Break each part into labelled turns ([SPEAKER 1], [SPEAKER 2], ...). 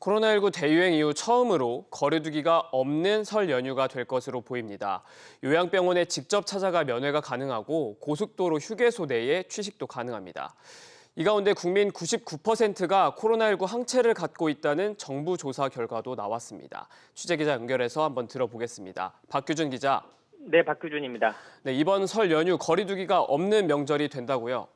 [SPEAKER 1] 코로나19 대유행 이후 처음으로 거리두기가 없는 설 연휴가 될 것으로 보입니다. 요양병원에 직접 찾아가 면회가 가능하고 고속도로 휴게소 내에 취식도 가능합니다. 이 가운데 국민 99%가 코로나19 항체를 갖고 있다는 정부 조사 결과도 나왔습니다. 취재기자 연결해서 한번 들어보겠습니다. 박규준 기자.
[SPEAKER 2] 네, 박규준입니다.
[SPEAKER 1] 네, 이번 설 연휴 거리두기가 없는 명절이 된다고요?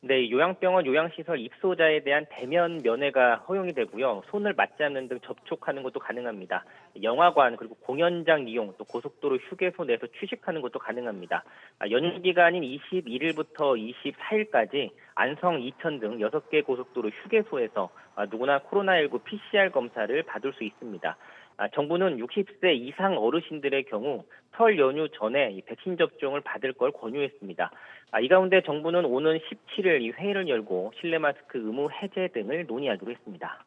[SPEAKER 2] 네, 요양병원 요양시설 입소자에 대한 대면 면회가 허용이 되고요. 손을 맞지 않는 등 접촉하는 것도 가능합니다. 영화관 그리고 공연장 이용 또 고속도로 휴게소 내에서 취식하는 것도 가능합니다. 연휴 기간인 21일부터 24일까지 안성, 이천 등 6개 고속도로 휴게소에서 누구나 코로나19 PCR 검사를 받을 수 있습니다. 정부는 60세 이상 어르신들의 경우 설 연휴 전에 이 백신 접종을 받을 걸 권유했습니다. 이 가운데 정부는 오는 17일 이 회의를 열고 실내 마스크 의무 해제 등을 논의하기로 했습니다.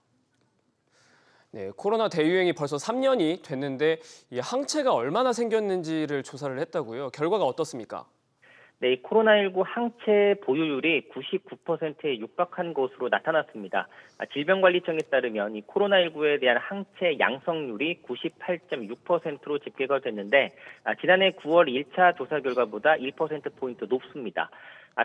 [SPEAKER 1] 네, 코로나 대유행이 벌써 3년이 됐는데 이 항체가 얼마나 생겼는지를 조사를 했다고요. 결과가 어떻습니까?
[SPEAKER 2] 네, 코로나19 항체 보유율이 99%에 육박한 것으로 나타났습니다. 질병관리청에 따르면 이 코로나19에 대한 항체 양성률이 98.6%로 집계가 됐는데 지난해 9월 1차 조사 결과보다 1%포인트 높습니다.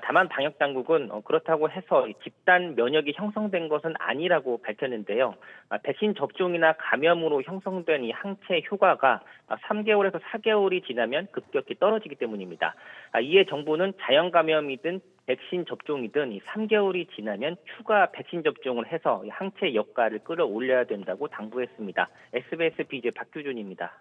[SPEAKER 2] 다만 방역당국은 그렇다고 해서 집단 면역이 형성된 것은 아니라고 밝혔는데요. 백신 접종이나 감염으로 형성된 이 항체 효과가 3개월에서 4개월이 지나면 급격히 떨어지기 때문입니다. 이에 정부는 자연 감염이든 백신 접종이든 이 3개월이 지나면 추가 백신 접종을 해서 항체 역할을 끌어올려야 된다고 당부했습니다. SBS BJ 박규준입니다.